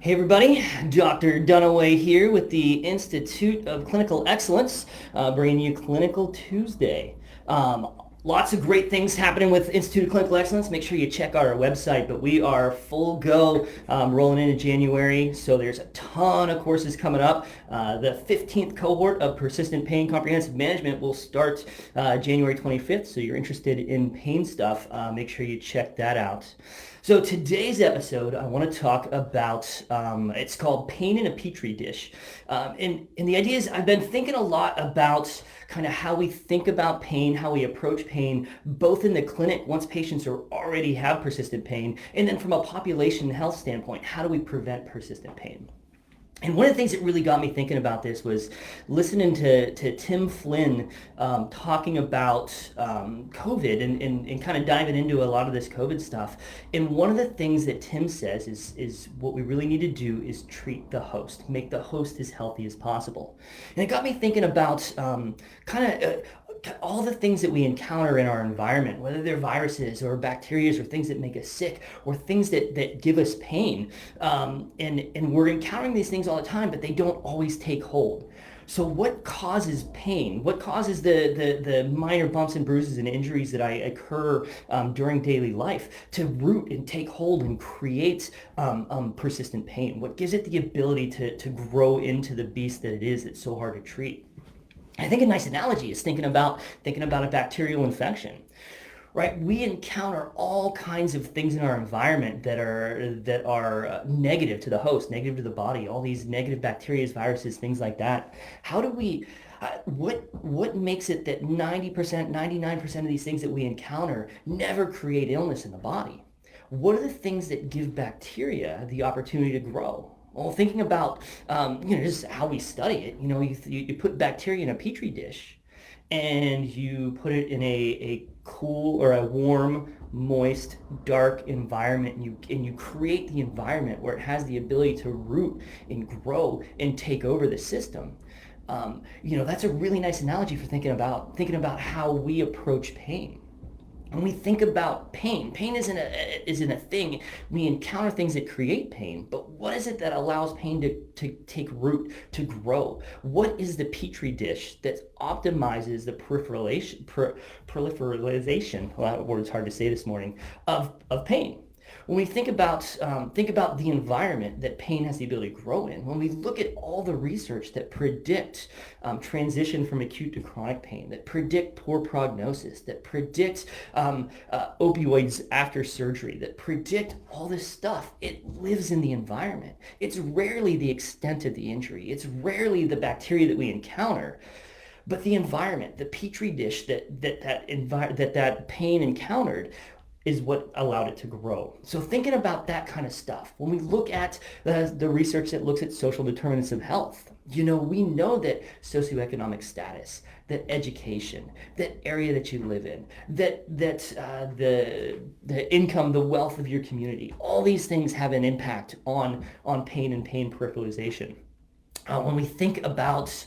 Hey everybody, Dr. Dunaway here with the Institute of Clinical Excellence, bringing you Clinical Tuesday. Lots of great things happening with Institute of Clinical Excellence. Make sure you check out our website, but we are full go rolling into January, so there's a ton of courses coming up. The 15th cohort of Persistent Pain Comprehensive Management will start January 25th, so you're interested in pain stuff, make sure you check that out. So today's episode, I want to talk about, it's called Pain in a Petri Dish. And the idea is I've been thinking a lot about kind of how we think about pain, how we approach pain, both in the clinic once patients already have persistent pain, and then from a population health standpoint, how do we prevent persistent pain? And one of the things that really got me thinking about this was listening to Tim Flynn talking about COVID and kind of diving into a lot of this COVID stuff. And one of the things that Tim says is what we really need to do is treat the host, make the host as healthy as possible. And it got me thinking about all the things that we encounter in our environment, whether they're viruses or bacteria or things that make us sick or things that give us pain. And we're encountering these things all the time, but they don't always take hold. So what causes pain? What causes the minor bumps and bruises and injuries that occur during daily life to root and take hold and create persistent pain? What gives it the ability to grow into the beast that it is that's so hard to treat? I think a nice analogy is thinking about a bacterial infection, right? We encounter all kinds of things in our environment that are negative to the host, negative to the body, all these negative bacteria, viruses, things like that. How do we what makes it that 90%, 99% of these things that we encounter never create illness in the body? What are the things that give bacteria the opportunity to grow? Well, thinking about, just how we study it, you put bacteria in a petri dish and you put it in a cool or a warm, moist, dark environment, and you create the environment where it has the ability to root and grow and take over the system. That's a really nice analogy for thinking about how we approach pain. When we think about pain, pain isn't a thing. We encounter things that create pain, but what is it that allows pain to take root, to grow? What is the petri dish that optimizes the proliferation, well, that word's hard to say this morning, of pain? When we think about the environment that pain has the ability to grow in, when we look at all the research that predict transition from acute to chronic pain, that predict poor prognosis, that predict opioids after surgery, that predict all this stuff, it lives in the environment. It's rarely the extent of the injury. It's rarely the bacteria that we encounter. But the environment, the petri dish that pain encountered is what allowed it to grow. So thinking about that kind of stuff, when we look at the research that looks at social determinants of health, we know that socioeconomic status, that education, that area that you live in, that the income, the wealth of your community, all these things have an impact on pain and pain peripheralization. When we think about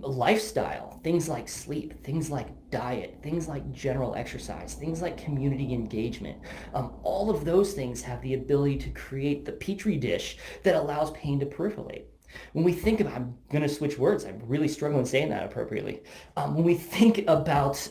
lifestyle, things like sleep, things like diet, things like general exercise, things like community engagement, all of those things have the ability to create the petri dish that allows pain to peripherate. When we think about, I'm going to switch words. I'm really struggling saying that appropriately. When we think about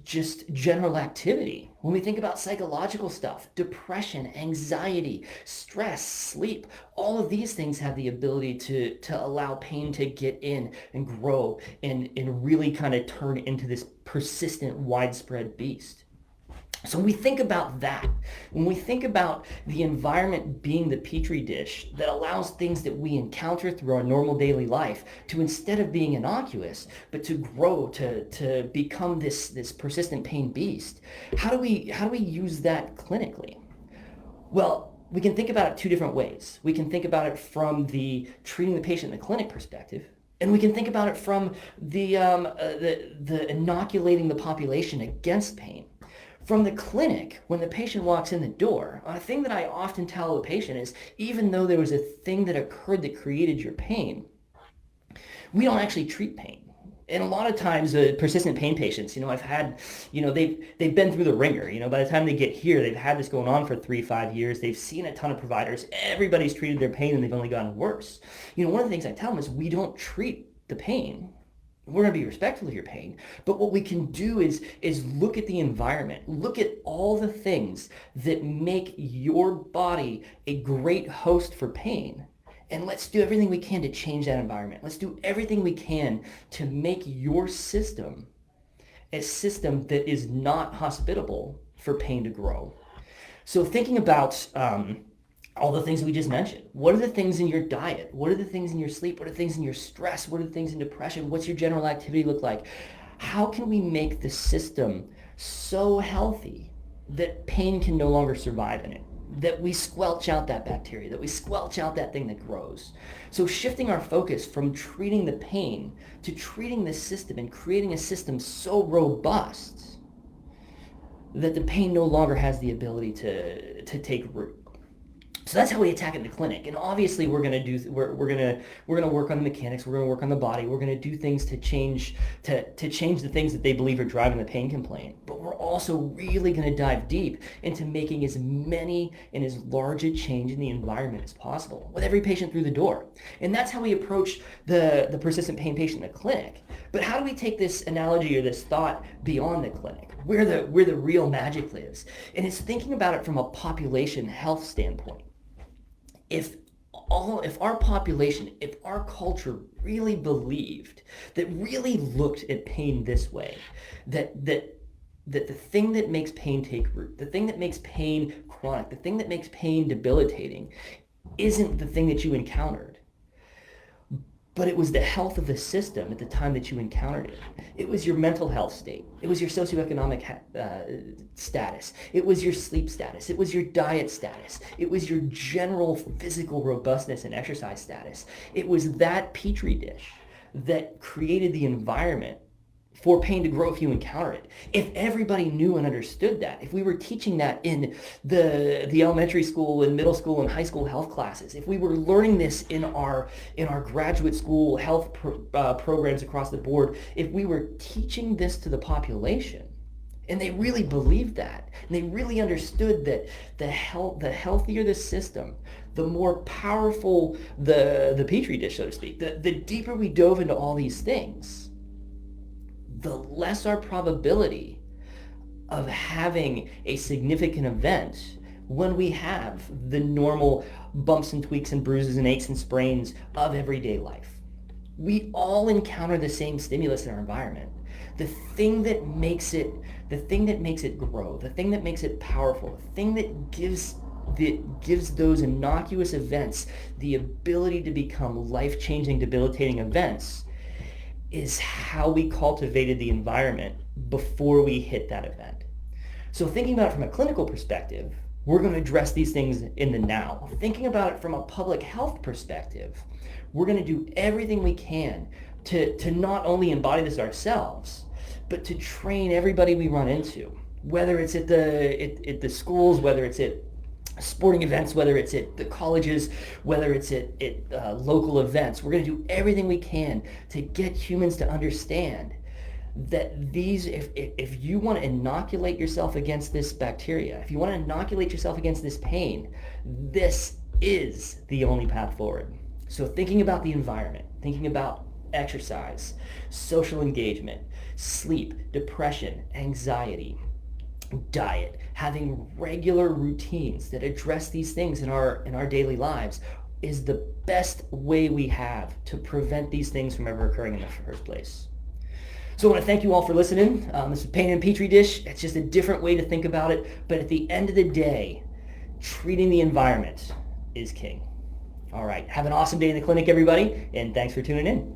just general activity, when we think about psychological stuff, depression, anxiety, stress, sleep, all of these things have the ability to allow pain to get in and grow and really kind of turn into this persistent, widespread beast. So when we think about that, when we think about the environment being the petri dish that allows things that we encounter through our normal daily life to, instead of being innocuous, but to grow, to become this persistent pain beast, how do we use that clinically? Well, we can think about it two different ways. We can think about it from the treating the patient in the clinic perspective, and we can think about it from the inoculating the population against pain. From the clinic, when the patient walks in the door, a thing that I often tell the patient is, even though there was a thing that occurred that created your pain, we don't actually treat pain. And a lot of times, persistent pain patients, I've had, they've been through the ringer. By the time they get here, they've had this going on for 3, 5 years. They've seen a ton of providers. Everybody's treated their pain, and they've only gotten worse. One of the things I tell them is we don't treat the pain. We're going to be respectful of your pain, but what we can do is look at the environment, look at all the things that make your body a great host for pain, and let's do everything we can to change that environment. Let's do everything we can to make your system a system that is not hospitable for pain to grow. So thinking about all the things we just mentioned. What are the things in your diet? What are the things in your sleep? What are the things in your stress? What are the things in depression? What's your general activity look like? How can we make the system so healthy that pain can no longer survive in it? That we squelch out that bacteria, that we squelch out that thing that grows. So shifting our focus from treating the pain to treating the system and creating a system so robust that the pain no longer has the ability to take root. So that's how we attack it in the clinic. And obviously we're gonna work on the mechanics, we're gonna work on the body, we're gonna do things to change the things that they believe are driving the pain complaint. But we're also really gonna dive deep into making as many and as large a change in the environment as possible with every patient through the door. And that's how we approach the persistent pain patient in the clinic. But how do we take this analogy or this thought beyond the clinic, where the real magic lives? And it's thinking about it from a population health standpoint. If our population, if our culture really believed, that really looked at pain this way, that the thing that makes pain take root, the thing that makes pain chronic, the thing that makes pain debilitating isn't the thing that you encountered, but it was the health of the system at the time that you encountered it. It was your mental health state. It was your socioeconomic status. It was your sleep status. It was your diet status. It was your general physical robustness and exercise status. It was that petri dish that created the environment for pain to grow if you encounter it. If everybody knew and understood that, if we were teaching that in the elementary school and middle school and high school health classes, if we were learning this in our graduate school health programs across the board, if we were teaching this to the population, and they really believed that, and they really understood that the healthier the system, the more powerful the petri dish, so to speak, the deeper we dove into all these things, the less our probability of having a significant event when we have the normal bumps and tweaks and bruises and aches and sprains of everyday life. We all encounter the same stimulus in our environment. The thing that makes it grow, the thing that makes it powerful, the thing that gives those innocuous events the ability to become life-changing, debilitating events is how we cultivated the environment before we hit that event. So thinking about it from a clinical perspective, we're going to address these things in the now. Thinking about it from a public health perspective, we're going to do everything we can to not only embody this ourselves, but to train everybody we run into, whether it's at the schools, whether it's at sporting events, whether it's at the colleges, whether it's at local events. We're going to do everything we can to get humans to understand that if you want to inoculate yourself against this bacteria, if you want to inoculate yourself against this pain, this is the only path forward. So thinking about the environment, thinking about exercise, social engagement, sleep, depression, anxiety, diet, having regular routines that address these things in our daily lives is the best way we have to prevent these things from ever occurring in the first place. So I want to thank you all for listening. This is Pain in Petri Dish. It's just a different way to think about it, but at the end of the day, treating the environment is king. All right, have an awesome day in the clinic, everybody, and thanks for tuning in.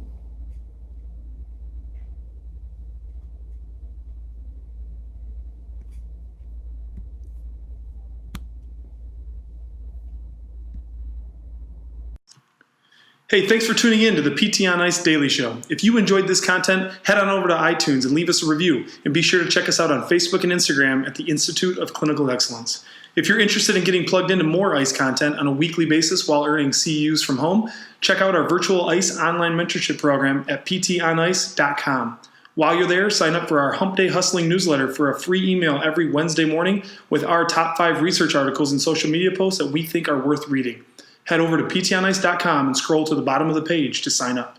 Hey, thanks for tuning in to the PT on Ice Daily Show. If you enjoyed this content, head on over to iTunes and leave us a review. And be sure to check us out on Facebook and Instagram at the Institute of Clinical Excellence. If you're interested in getting plugged into more ICE content on a weekly basis while earning CEUs from home, check out our virtual ICE online mentorship program at ptonice.com. While you're there, sign up for our Hump Day Hustling newsletter for a free email every Wednesday morning with our top 5 research articles and social media posts that we think are worth reading. Head over to ptonice.com and scroll to the bottom of the page to sign up.